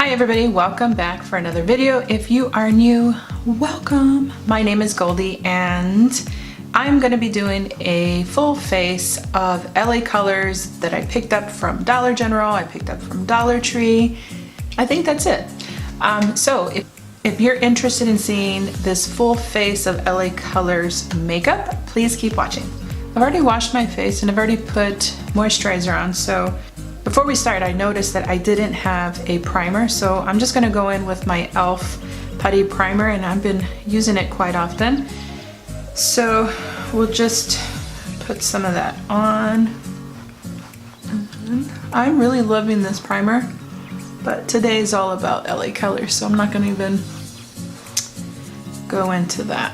Hi everybody, welcome back for another video. If you are new, welcome. My name is Goldie and I'm gonna be doing a full face of LA colors that I picked up from Dollar General, I picked up from Dollar Tree. I think that's it. So if you're interested in seeing this full face of LA colors makeup, please keep watching. I've already washed my face and I've already put moisturizer on, so before we start, I noticed that I didn't have a primer, so I'm just gonna go in with my e.l.f. Putty Primer, and I've been using it quite often. So we'll just put some of that on. I'm really loving this primer, but today is all about LA colors, so I'm not gonna even go into that.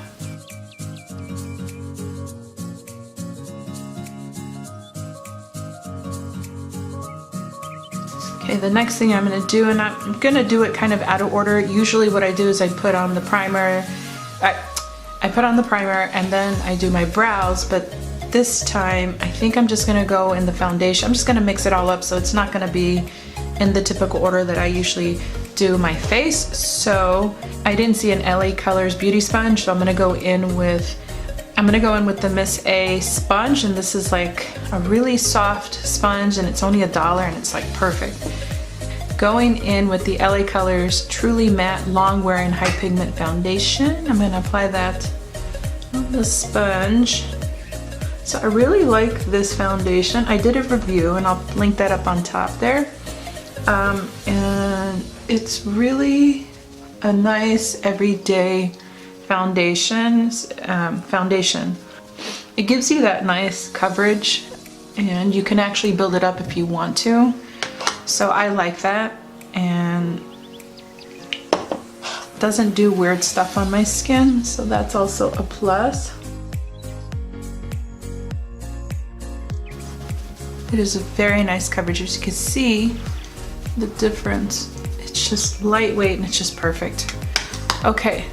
Okay, the next thing I'm gonna do, and I'm gonna do it kind of out of order. Usually what I do is I put on the primer, I put on the primer and then I do my brows, but this time I think I'm just gonna go in the foundation. I'm just gonna mix it all up so it's not gonna be in the typical order that I usually do my face. So I didn't see an LA Colors beauty sponge, so I'm gonna go in with the Miss A sponge, and this is like a really soft sponge and it's only $1 and it's like perfect. Going in with the LA Colors Truly Matte Long Wearing High Pigment Foundation. I'm gonna apply that on the sponge. So I really like this foundation. I did a review and I'll link that up on top there. And it's really a nice everyday foundation. It gives you that nice coverage and you can actually build it up if you want to. So I like that, and doesn't do weird stuff on my skin, so that's also a plus. It is a very nice coverage. As you can see the difference, it's just lightweight and it's just perfect. Okay.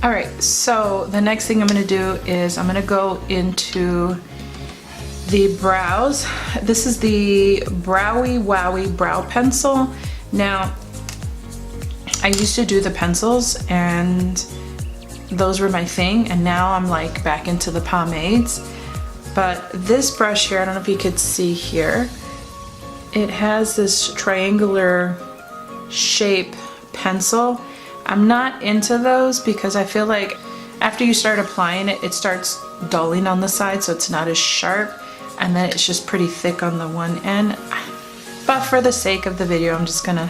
All right, so the next thing I'm gonna do is I'm gonna go into the brows. This is the Browie Wowie Brow Pencil. Now, I used to do the pencils and those were my thing, and now I'm like back into the pomades. But this brush here, I don't know if you could see here, it has this triangular shape pencil. I'm not into those because I feel like after you start applying it, it starts dulling on the side, so it's not as sharp, and then it's just pretty thick on the one end. But for the sake of the video, I'm just gonna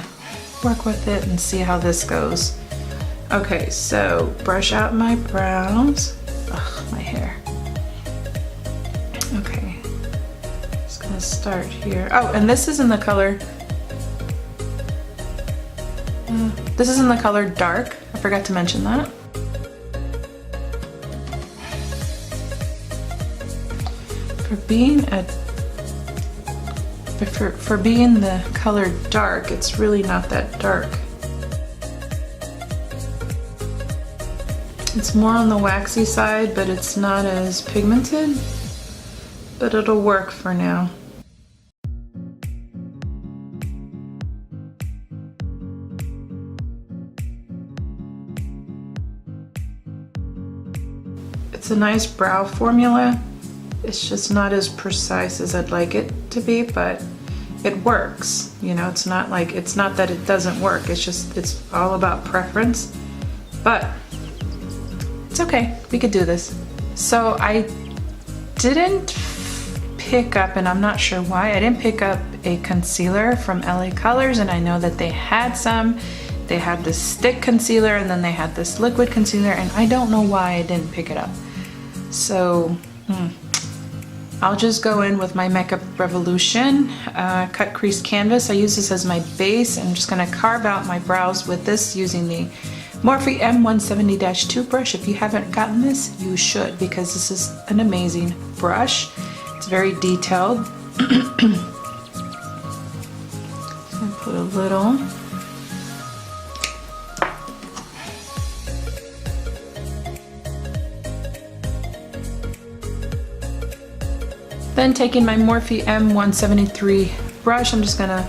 work with it and see how this goes. Okay, so brush out my brows. Ugh, my hair. Okay, just gonna start here. Oh, and this is in the color Dark. I forgot to mention that. For being the color Dark, it's really not that dark. It's more on the waxy side, but it's not as pigmented, but it'll work for now. It's a nice brow formula. It's just not as precise as I'd like it to be, but it works. You know, it's not that it doesn't work. It's all about preference, but it's okay. We could do this. So I didn't pick up, and I'm not sure why, I didn't pick up a concealer from LA Colors, and I know that they had some. They had this stick concealer and then they had this liquid concealer, and I don't know why I didn't pick it up. So I'll just go in with my Makeup Revolution Cut Crease Canvas. I use this as my base. I'm just gonna carve out my brows with this using the Morphe M170-2 brush. If you haven't gotten this, you should, because this is an amazing brush. It's very detailed. Put a little. Then taking my Morphe M173 brush, I'm just gonna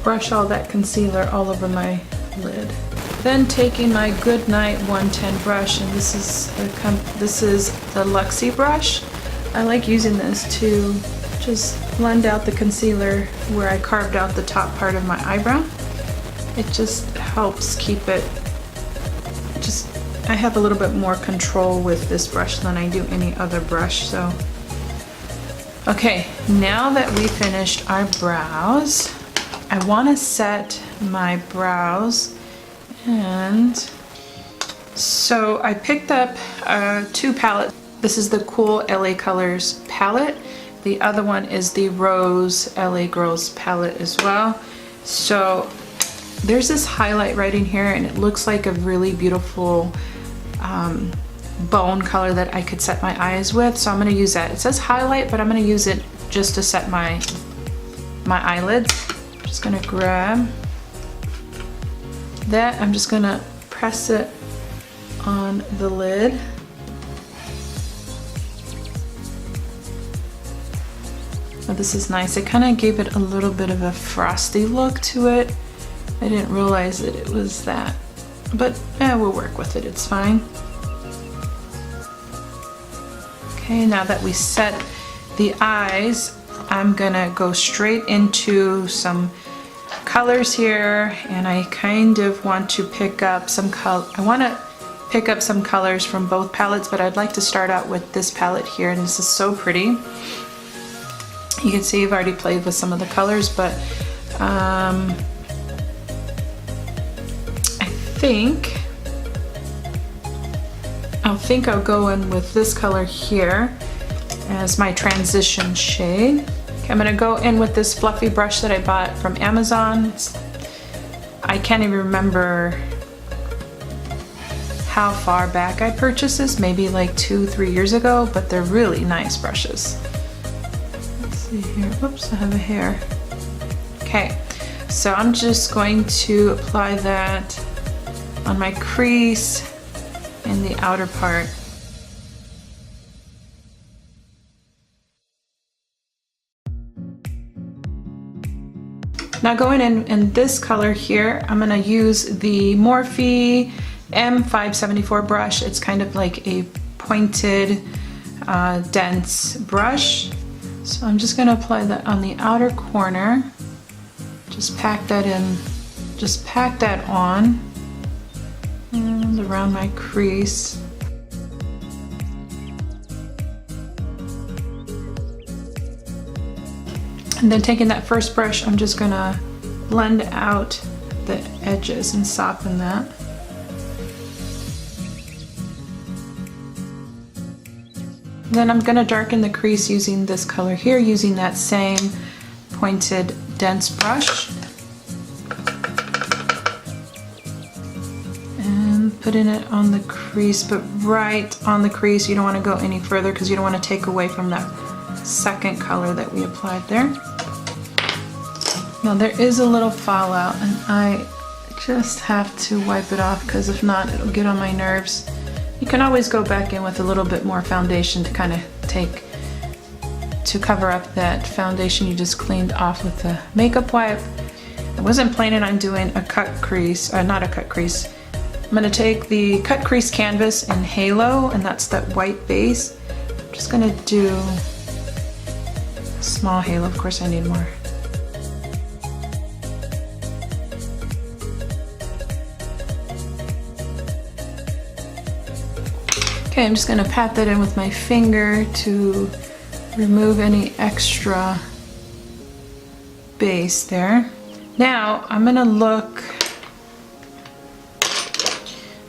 brush all that concealer all over my lid. Then taking my Goodnight 110 brush, and this is the Luxie brush. I like using this to just blend out the concealer where I carved out the top part of my eyebrow. It just helps keep it, I have a little bit more control with this brush than I do any other brush, so. Okay, now that we finished our brows, I want to set my brows, and so I picked up 2 palettes. This is the Cool LA Colors palette. The other one is the Rose LA Girls palette as well. So there's this highlight right in here, and it looks like a really beautiful bone color that I could set my eyes with, so I'm going to use that. It says highlight, but I'm going to use it just to set my eyelids. I'm just going to grab that. I'm just going to press it on the lid. Oh, this is nice. It kind of gave it a little bit of a frosty look to it. I didn't realize that it was that, but we'll work with it, it's fine. Okay, now that we set the eyes, I'm gonna go straight into some colors here, and I kind of want to pick up some colors from both palettes, but I'd like to start out with this palette here, and this is so pretty. You can see I've already played with some of the colors, but I think I'll go in with this color here as my transition shade. Okay, I'm gonna go in with this fluffy brush that I bought from Amazon. I can't even remember how far back I purchased this, maybe like 2-3 years ago, but they're really nice brushes. Let's see here, whoops, I have a hair. Okay, so I'm just going to apply that on my crease in the outer part. Now going in this color here, I'm gonna use the Morphe M574 brush. It's kind of like a pointed, dense brush. So I'm just gonna apply that on the outer corner. Just pack that in, just pack that on. And around my crease. And then taking that first brush, I'm just gonna blend out the edges and soften that. Then I'm gonna darken the crease using this color here, using that same pointed, dense brush. Putting it on the crease, but right on the crease. You don't want to go any further because you don't want to take away from that second color that we applied there. Now there is a little fallout, and I just have to wipe it off because if not, it'll get on my nerves. You can always go back in with a little bit more foundation to kind of cover up that foundation you just cleaned off with the makeup wipe. I wasn't planning on doing a cut crease, not a cut crease. I'm going to take the cut crease canvas in Halo, and that's that white base. I'm just going to do a small halo. Of course I need more. Okay, I'm just going to pat that in with my finger to remove any extra base there. Now I'm going to look.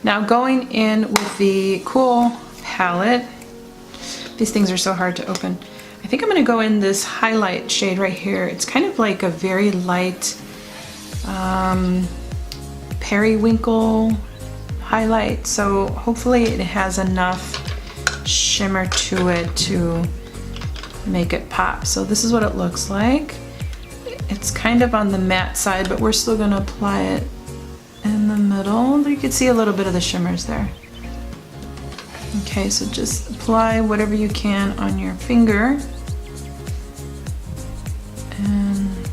Now going in with the Cool palette, these things are so hard to open. I think I'm gonna go in this highlight shade right here. It's kind of like a very light periwinkle highlight, so hopefully it has enough shimmer to it to make it pop. So this is what it looks like. It's kind of on the matte side, but we're still gonna apply it in the middle. You can see a little bit of the shimmers there. Okay, so just apply whatever you can on your finger. And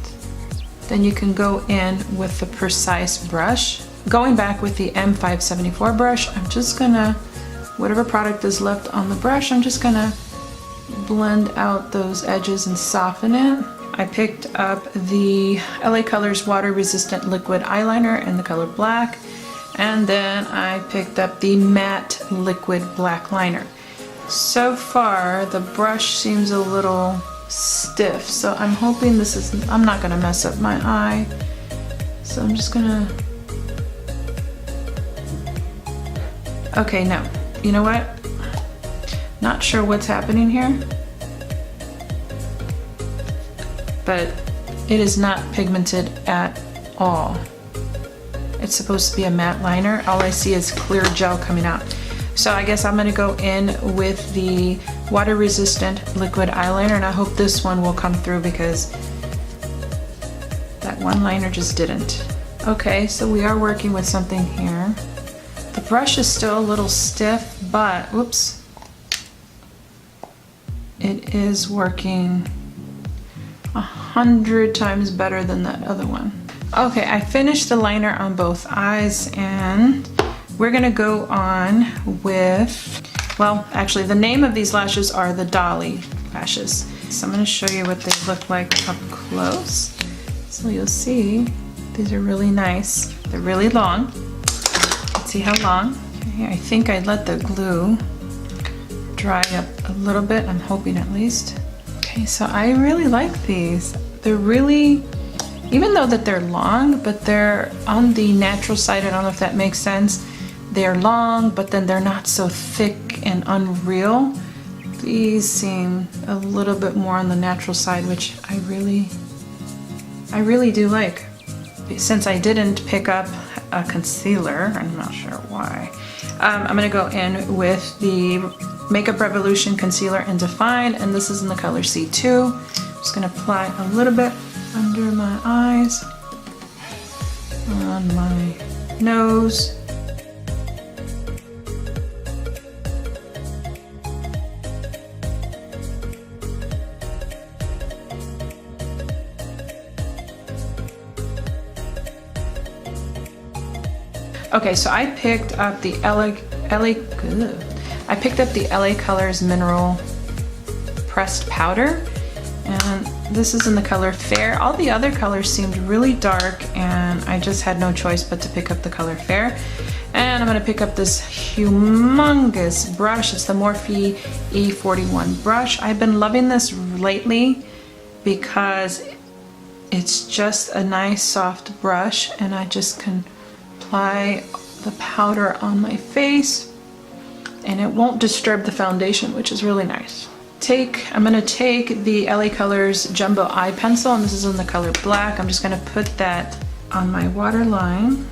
then you can go in with the precise brush. Going back with the M574 brush, I'm just gonna, whatever product is left on the brush, I'm just gonna blend out those edges and soften it. I picked up the LA Colors Water Resistant Liquid Eyeliner in the color black, and then I picked up the matte liquid black liner. So far, the brush seems a little stiff, so I'm hoping this is, I'm not gonna mess up my eye. So I'm just gonna, okay, no, you know what? Not sure what's happening here, but it is not pigmented at all. It's supposed to be a matte liner. All I see is clear gel coming out. So I guess I'm gonna go in with the water resistant liquid eyeliner, and I hope this one will come through because that one liner just didn't. Okay, so we are working with something here. The brush is still a little stiff, but whoops. It is working 100 times better than that other one. Okay, I finished the liner on both eyes, and we're gonna go on with, well, actually the name of these lashes are the Dolly lashes. So I'm gonna show you what they look like up close. So you'll see, these are really nice. They're really long. Let's see how long. Okay, I think I let the glue dry up a little bit, I'm hoping at least. Okay, so I really like these. They're really, even though that they're long, but they're on the natural side. I don't know if that makes sense. They're long, but then they're not so thick and unreal. These seem a little bit more on the natural side, which I really do like. Since I didn't pick up a concealer, I'm not sure why. I'm gonna go in with the Makeup Revolution Concealer in Define, and this is in the color C2. I'm just gonna apply a little bit under my eyes, on my nose. Okay, so I picked up the I picked up the LA Colors Mineral Pressed Powder, and this is in the color Fair. All the other colors seemed really dark, and I just had no choice but to pick up the color Fair. And I'm gonna pick up this humongous brush. It's the Morphe E41 brush. I've been loving this lately because it's just a nice soft brush, and I just can apply the powder on my face and it won't disturb the foundation, which is really nice. I'm gonna take the LA Colors Jumbo Eye Pencil, and this is in the color Black. I'm just gonna put that on my waterline.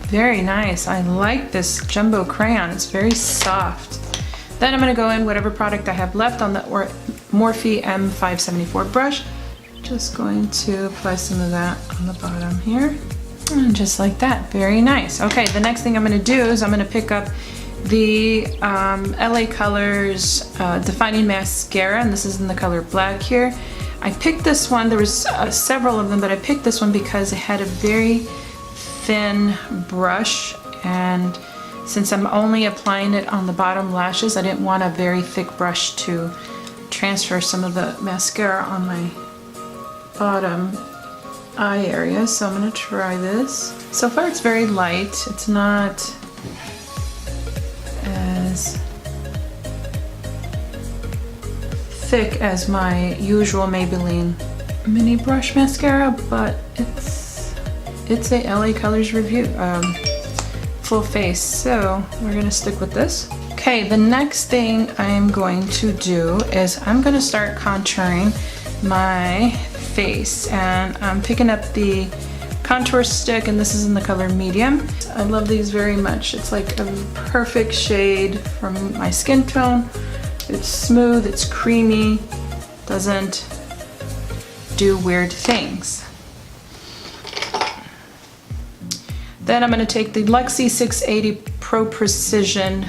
Very nice. I like this jumbo crayon. It's very soft. Then I'm gonna go in whatever product I have left on the Morphe M574 brush. Just going to apply some of that on the bottom here. And just like that, very nice. Okay, the next thing I'm gonna do is I'm gonna pick up the LA Colors Defining Mascara, and this is in the color Black here. I picked this one, there was several of them, but I picked this one because it had a very thin brush, and since I'm only applying it on the bottom lashes, I didn't want a very thick brush to transfer some of the mascara on my bottom eye area. So I'm gonna try this. So far it's very light. It's not as thick as my usual Maybelline mini brush mascara, but it's a LA Colors review, full face, so we're gonna stick with this. Okay, the next thing I'm going to do is I'm gonna start contouring my face, and I'm picking up the contour stick, and this is in the color Medium. I love these very much. It's like a perfect shade from my skin tone. It's smooth, it's creamy, doesn't do weird things. Then I'm going to take the Luxie 680 Pro Precision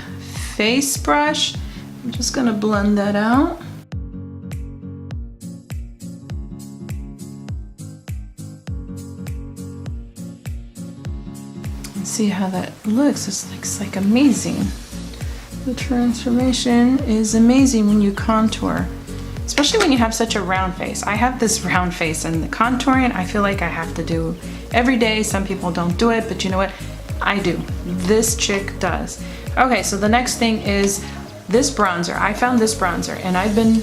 face brush, I'm just gonna blend that out. And see how that looks. This looks like amazing. The transformation is amazing when you contour, especially when you have such a round face. I have this round face, and the contouring I feel like I have to do every day. Some people don't do it, but you know what? I do. This chick does. Okay, so the next thing is this bronzer. I found this bronzer and I've been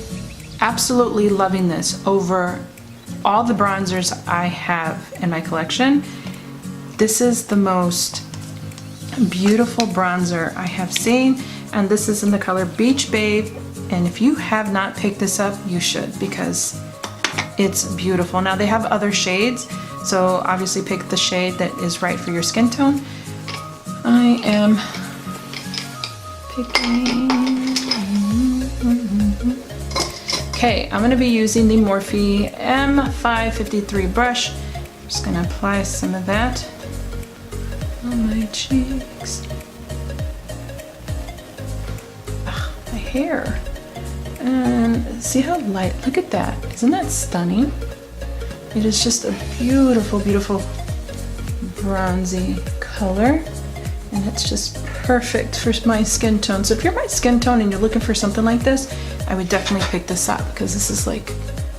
absolutely loving this over all the bronzers I have in my collection. This is the most beautiful bronzer I have seen, and this is in the color Beach Babe. And if you have not picked this up, you should, because it's beautiful. Now they have other shades, so obviously pick the shade that is right for your skin tone. I am picking. Okay, I'm gonna be using the Morphe M553 brush. I'm just gonna apply some of that on my cheeks. Ugh, my hair. And see how light, look at that. Isn't that stunning? It is just a beautiful, beautiful bronzy color. And it's just perfect for my skin tone. So if you're my skin tone and you're looking for something like this, I would definitely pick this up, because this is like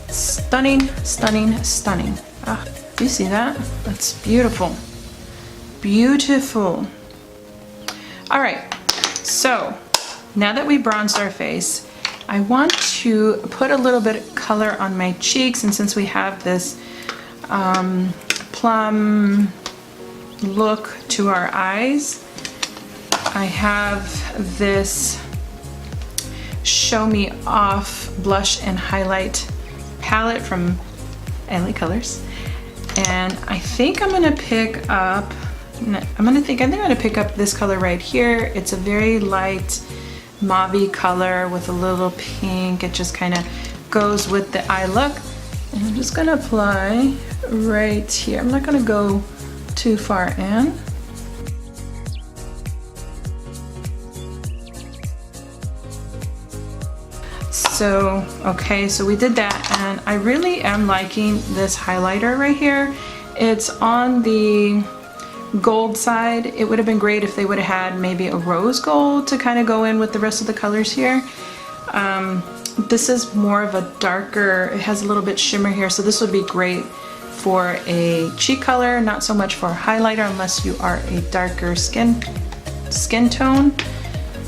stunning, stunning, stunning. Ah, do you see that? That's beautiful. Beautiful. All right, so now that we bronzed our face, I want to put a little bit of color on my cheeks, and since we have this plum look to our eyes, I have this Show Me Off blush and highlight palette from LA Colors, and I think I'm gonna pick up, I think I'm gonna pick up this color right here. It's a very light mauve color with a little pink. It just kind of goes with the eye look, and I'm just gonna apply right here. I'm not gonna go too far in. So, okay, so we did that, and I really am liking this highlighter right here. It's on the gold side. It would have been great if they would have had maybe a rose gold to kind of go in with the rest of the colors here. This is more of a darker, it has a little bit shimmer here, so this would be great for a cheek color, not so much for a highlighter unless you are a darker skin tone.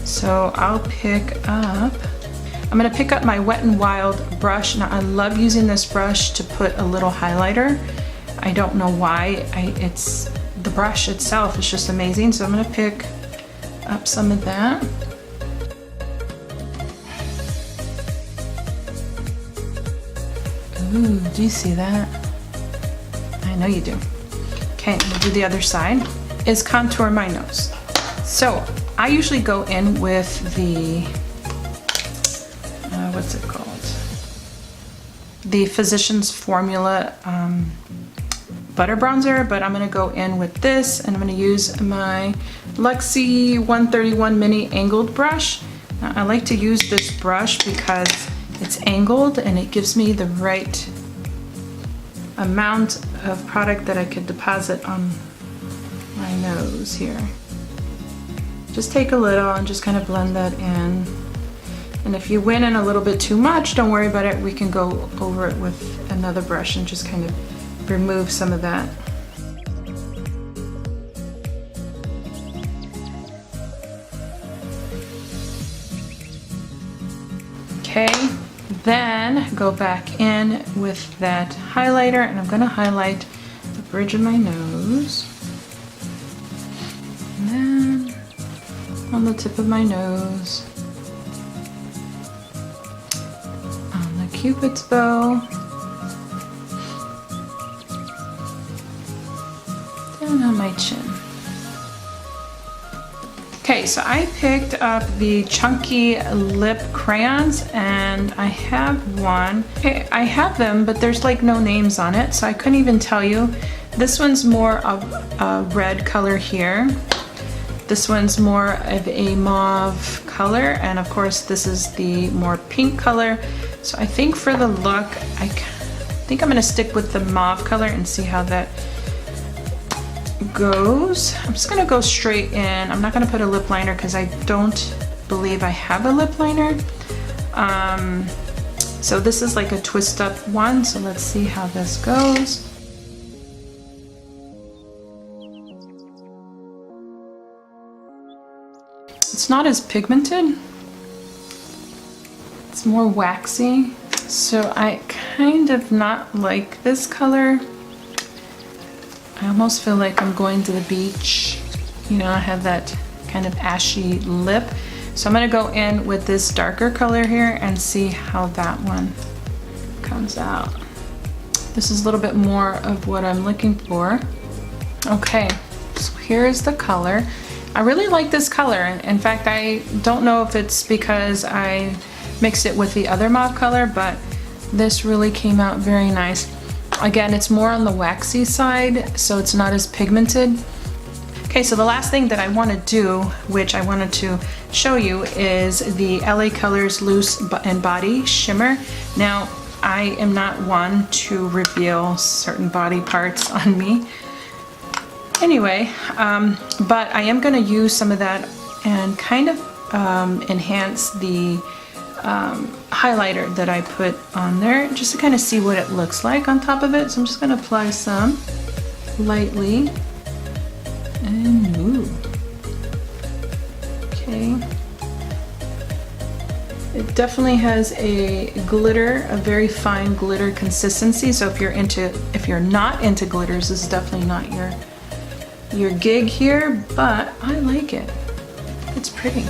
So I'll I'm gonna pick up my Wet n Wild brush. Now I love using this brush to put a little highlighter. I don't know why, it's the brush itself is just amazing. So I'm gonna pick up some of that. Ooh, do you see that? I know you do. Okay, I'm gonna do the other side, is contour my nose. So I usually go in with the, what's it called? The Physicians Formula butter bronzer, but I'm gonna go in with this, and I'm gonna use my Luxie 131 mini angled brush. Now, I like to use this brush because it's angled and it gives me the right amount of product that I could deposit on my nose here. Just take a little and just kind of blend that in. And if you went in a little bit too much, don't worry about it. We can go over it with another brush and just kind of remove some of that. Okay, then go back in with that highlighter, and I'm gonna highlight the bridge of my nose. And then on the tip of my nose, on the Cupid's bow, and on my chin. Okay, so I picked up the chunky lip crayons, and I have one. Okay, I have them, but there's like no names on it, so I couldn't even tell you. This one's more of a red color here. This one's more of a mauve color, and of course this is the more pink color. So I think for the look, I think I'm gonna stick with the mauve color and see how that goes. I'm just gonna go straight in. I'm not gonna put a lip liner because I don't believe I have a lip liner. So this is like a twist up one, so let's see how this goes. It's not as pigmented. It's more waxy. So I kind of not like this color. I almost feel like I'm going to the beach. You know, I have that kind of ashy lip. So I'm gonna go in with this darker color here and see how that one comes out. This is a little bit more of what I'm looking for. Okay, so here's the color. I really like this color. In fact, I don't know if it's because I mixed it with the other mauve color, but this really came out very nice. Again, it's more on the waxy side, so it's not as pigmented. Okay, so the last thing that I want to do, which I wanted to show you, is the LA Colors Loose and Body Shimmer. Now, I am not one to reveal certain body parts on me. Anyway, but I am going to use some of that and kind of enhance the highlighter that I put on there, just to kind of see what it looks like on top of it. So I'm just going to apply some lightly and move. Okay. It definitely has a glitter, a very fine glitter consistency. So if you're not into glitters, this is definitely not your gig here, but I like it. It's pretty.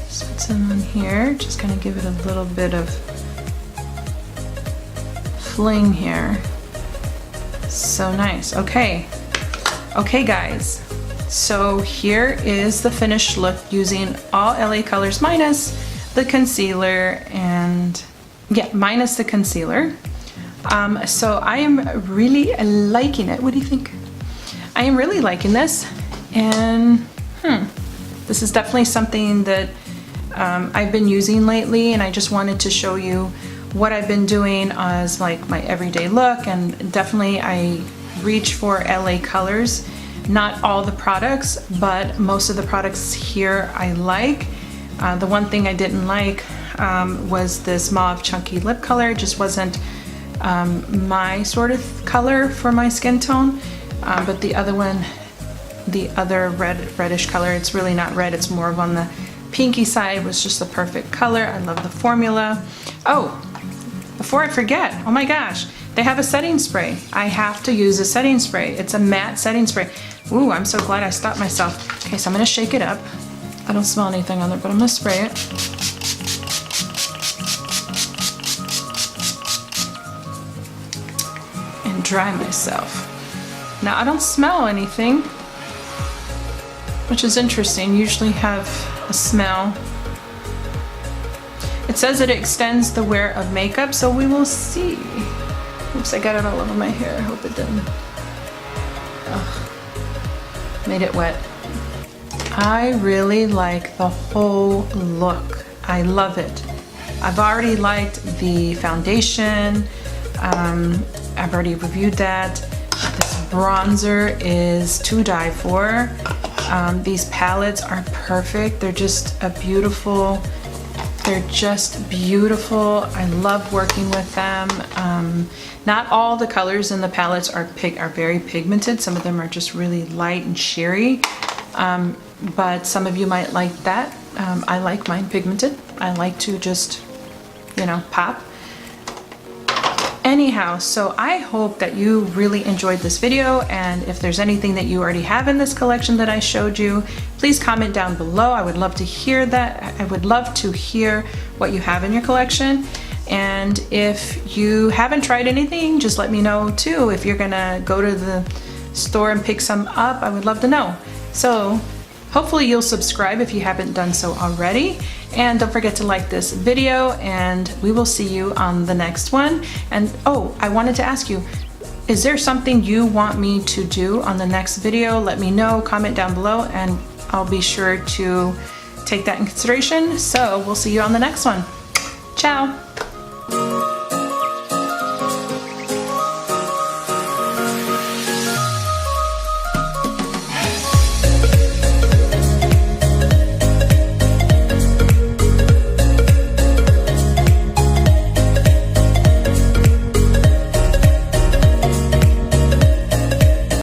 Just put some on here, just kind of give it a little bit of fling here. So nice. Okay. Okay, guys. So here is the finished look using all LA Colors minus the concealer and minus the concealer. So I am really liking it. What do you think? I am really liking this, and this is definitely something that I've been using lately, and I just wanted to show you what I've been doing as like my everyday look. And definitely I reach for LA Colors. Not all the products, but most of the products here I like. The one thing I didn't like was this mauve chunky lip color. It just wasn't my sort of color for my skin tone. But the other one, the other reddish color, it's really not red, it's more of on the pinky side, was just the perfect color. I love the formula. Oh, before I forget, oh my gosh, they have a setting spray. I have to use a setting spray. It's a matte setting spray. Ooh, I'm so glad I stopped myself. Okay, so I'm gonna shake it up. I don't smell anything on there, but I'm gonna spray it. And dry myself. Now, I don't smell anything, which is interesting. Usually have a smell. It says that it extends the wear of makeup, so we will see. Oops, I got it all over my hair. I hope it didn't. Ugh. Made it wet. I really like the whole look. I love it. I've already liked the foundation. I've already reviewed that. This bronzer is to die for. These palettes are perfect. They're just beautiful. I love working with them. Not all the colors in the palettes are very pigmented. Some of them are just really light and sheery. But some of you might like that. I like mine pigmented. I like to just, you know, pop. Anyhow, so I hope that you really enjoyed this video, and if there's anything that you already have in this collection that I showed you, please comment down below. I would love to hear that. I would love to hear what you have in your collection. And if you haven't tried anything, just let me know too. If you're gonna go to the store and pick some up, I would love to know. So hopefully you'll subscribe if you haven't done so already. And don't forget to like this video, and we will see you on the next one. And oh, I wanted to ask you, is there something you want me to do on the next video? Let me know, comment down below, and I'll be sure to take that in consideration. So we'll see you on the next one. Ciao.